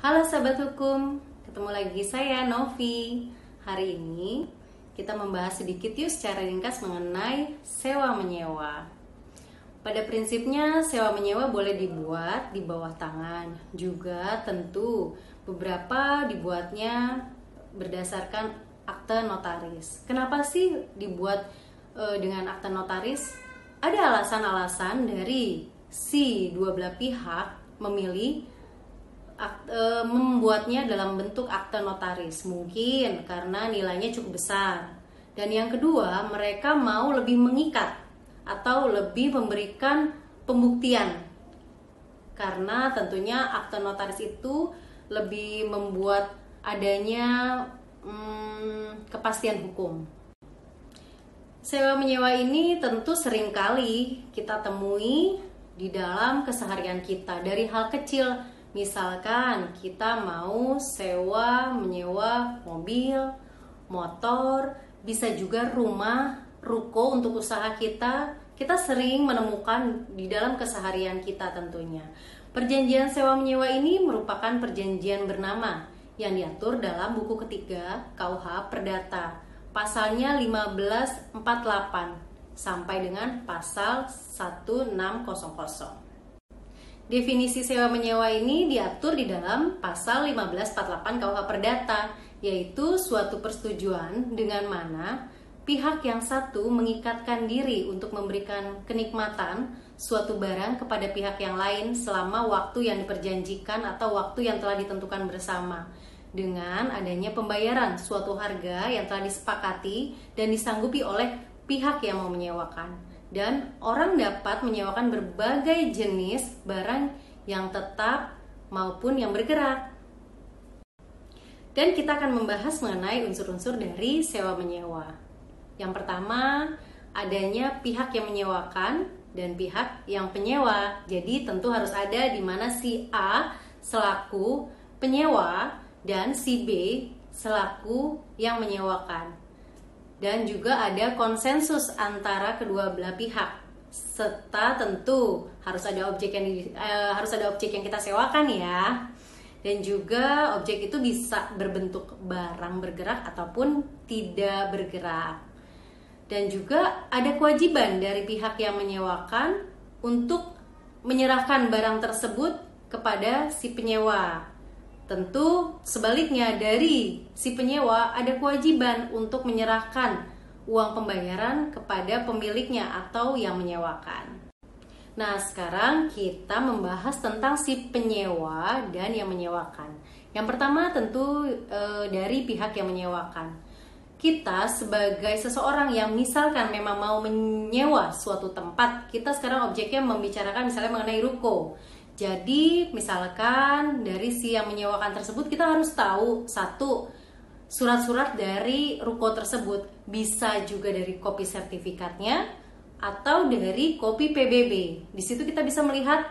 Halo sahabat hukum, ketemu lagi saya Novi. Hari ini kita membahas sedikit yuk secara ringkas mengenai sewa menyewa. Pada prinsipnya sewa menyewa boleh dibuat di bawah tangan. Juga tentu beberapa dibuatnya berdasarkan akte notaris. Kenapa sih dibuat dengan akte notaris? Ada alasan-alasan dari si dua belah pihak memilih membuatnya dalam bentuk akte notaris, mungkin karena nilainya cukup besar. Dan yang kedua, mereka mau lebih mengikat atau lebih memberikan pembuktian, karena tentunya akte notaris itu lebih membuat adanya kepastian hukum. Sewa menyewa ini tentu seringkali kita temui di dalam keseharian kita, dari hal kecil. Misalkan kita mau sewa menyewa mobil, motor, bisa juga rumah, ruko untuk usaha kita. Kita sering menemukan di dalam keseharian kita tentunya. Perjanjian sewa menyewa ini merupakan perjanjian bernama yang diatur dalam buku ketiga KUH Perdata, pasalnya 1548 sampai dengan pasal 1600. Definisi sewa menyewa ini diatur di dalam pasal 1548 KUH Perdata, yaitu suatu persetujuan dengan mana pihak yang satu mengikatkan diri untuk memberikan kenikmatan suatu barang kepada pihak yang lain selama waktu yang diperjanjikan atau waktu yang telah ditentukan bersama, dengan adanya pembayaran suatu harga yang telah disepakati dan disanggupi oleh pihak yang mau menyewakan. Dan orang dapat menyewakan berbagai jenis barang yang tetap maupun yang bergerak. Dan kita akan membahas mengenai unsur-unsur dari sewa menyewa. Yang pertama, adanya pihak yang menyewakan dan pihak yang penyewa. Jadi tentu harus ada di mana si A selaku penyewa dan si B selaku yang menyewakan. Dan juga ada konsensus antara kedua belah pihak, serta tentu harus ada objek yang kita sewakan ya. Dan juga objek itu bisa berbentuk barang bergerak ataupun tidak bergerak. Dan juga ada kewajiban dari pihak yang menyewakan untuk menyerahkan barang tersebut kepada si penyewa. Tentu sebaliknya, dari si penyewa ada kewajiban untuk menyerahkan uang pembayaran kepada pemiliknya atau yang menyewakan. Nah, sekarang kita membahas tentang si penyewa dan yang menyewakan. Yang pertama tentu dari pihak yang menyewakan. Kita sebagai seseorang yang misalkan memang mau menyewa suatu tempat, kita sekarang objeknya membicarakan misalnya mengenai ruko. Jadi misalkan dari si yang menyewakan tersebut, kita harus tahu satu, surat-surat dari ruko tersebut. Bisa juga dari kopi sertifikatnya atau dari kopi PBB. Di situ kita bisa melihat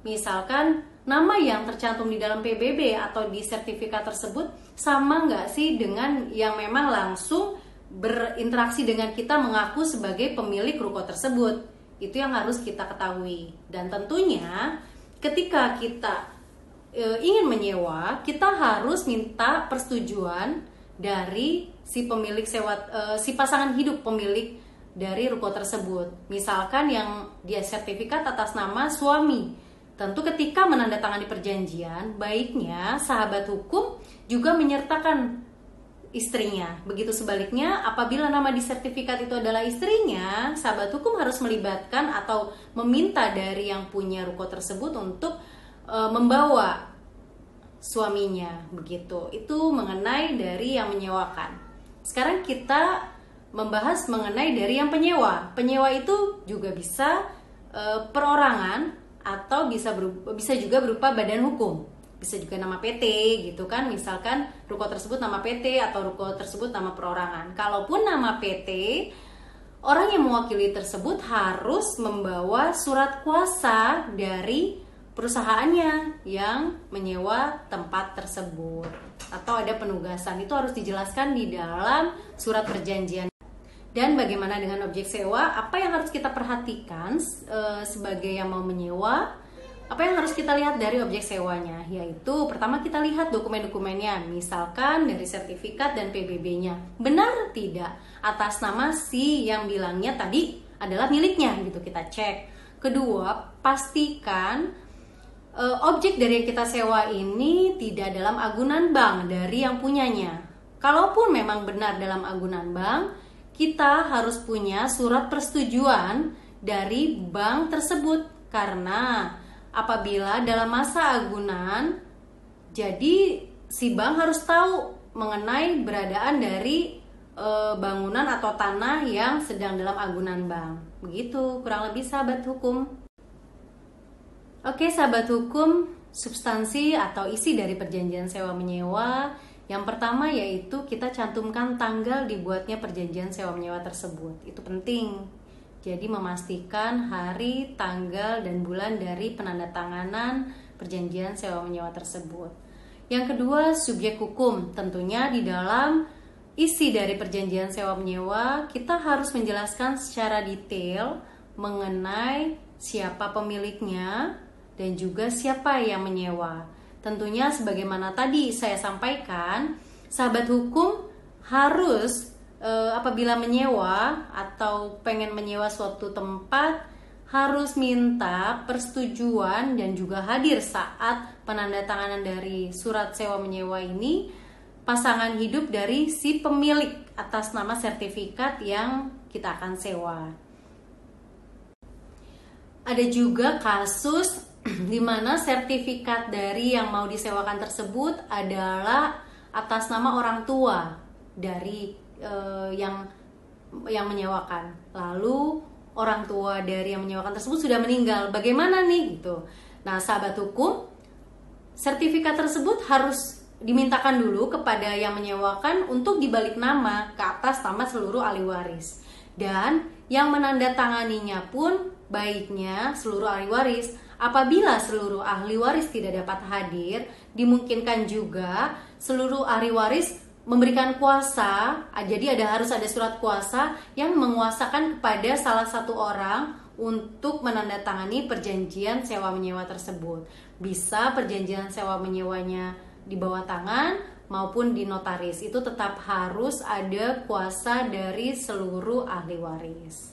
misalkan nama yang tercantum di dalam PBB atau di sertifikat tersebut sama nggak sih dengan yang memang langsung berinteraksi dengan kita mengaku sebagai pemilik ruko tersebut. Itu yang harus kita ketahui. Dan tentunya ketika kita ingin menyewa, kita harus minta persetujuan dari si pemilik sewa, si pasangan hidup pemilik dari ruko tersebut. Misalkan yang dia sertifikat atas nama suami. Tentu ketika menandatangani perjanjian, baiknya sahabat hukum juga menyertakan istrinya. Begitu sebaliknya, apabila nama di sertifikat itu adalah istrinya, sahabat hukum harus melibatkan atau meminta dari yang punya ruko tersebut untuk membawa suaminya. Begitu. Itu mengenai dari yang menyewakan. Sekarang kita membahas mengenai dari yang penyewa. Penyewa itu juga bisa perorangan atau bisa juga berupa badan hukum. Bisa juga nama PT gitu kan, misalkan ruko tersebut nama PT atau ruko tersebut nama perorangan. Kalaupun nama PT, orang yang mewakili tersebut harus membawa surat kuasa dari perusahaannya yang menyewa tempat tersebut, atau ada penugasan. Itu harus dijelaskan di dalam surat perjanjian. Dan bagaimana dengan objek sewa? Apa yang harus kita perhatikan sebagai yang mau menyewa? Apa yang harus kita lihat dari objek sewanya? Yaitu pertama kita lihat dokumen-dokumennya, misalkan dari sertifikat dan PBB-nya. Benar tidak atas nama si yang bilangnya tadi adalah miliknya gitu, kita cek. Kedua, pastikan objek dari yang kita sewa ini tidak dalam agunan bank dari yang punyanya. Kalaupun memang benar dalam agunan bank, kita harus punya surat persetujuan dari bank tersebut, karena apabila dalam masa agunan, jadi si bank harus tahu mengenai beradaan dari bangunan atau tanah yang sedang dalam agunan bank. Begitu kurang lebih sahabat hukum. Oke sahabat hukum, substansi atau isi dari perjanjian sewa menyewa yang pertama yaitu kita cantumkan tanggal dibuatnya perjanjian sewa menyewa tersebut. Itu penting. Jadi memastikan hari, tanggal, dan bulan dari penandatanganan perjanjian sewa menyewa tersebut. Yang kedua, subjek hukum. Tentunya di dalam isi dari perjanjian sewa menyewa, kita harus menjelaskan secara detail mengenai siapa pemiliknya dan juga siapa yang menyewa. Tentunya sebagaimana tadi saya sampaikan, sahabat hukum harus apabila menyewa atau pengen menyewa suatu tempat harus minta persetujuan dan juga hadir saat penandatanganan dari surat sewa menyewa ini pasangan hidup dari si pemilik atas nama sertifikat yang kita akan sewa. Ada juga kasus di mana sertifikat dari yang mau disewakan tersebut adalah atas nama orang tua dari yang menyewakan. Lalu orang tua dari yang menyewakan tersebut sudah meninggal. Bagaimana nih gitu? Nah, sahabat hukum, sertifikat tersebut harus dimintakan dulu kepada yang menyewakan untuk dibalik nama ke atas nama seluruh ahli waris. Dan yang menandatanganinya pun baiknya seluruh ahli waris. Apabila seluruh ahli waris tidak dapat hadir, dimungkinkan juga seluruh ahli waris memberikan kuasa. Jadi harus ada surat kuasa yang menguasakan kepada salah satu orang untuk menandatangani perjanjian sewa menyewa tersebut. Bisa perjanjian sewa menyewanya di bawah tangan maupun di notaris. Itu tetap harus ada kuasa dari seluruh ahli waris.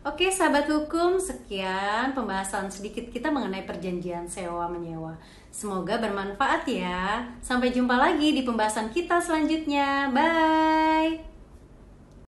Oke sahabat hukum, sekian pembahasan sedikit kita mengenai perjanjian sewa menyewa. Semoga bermanfaat ya. Sampai jumpa lagi di pembahasan kita selanjutnya. Bye.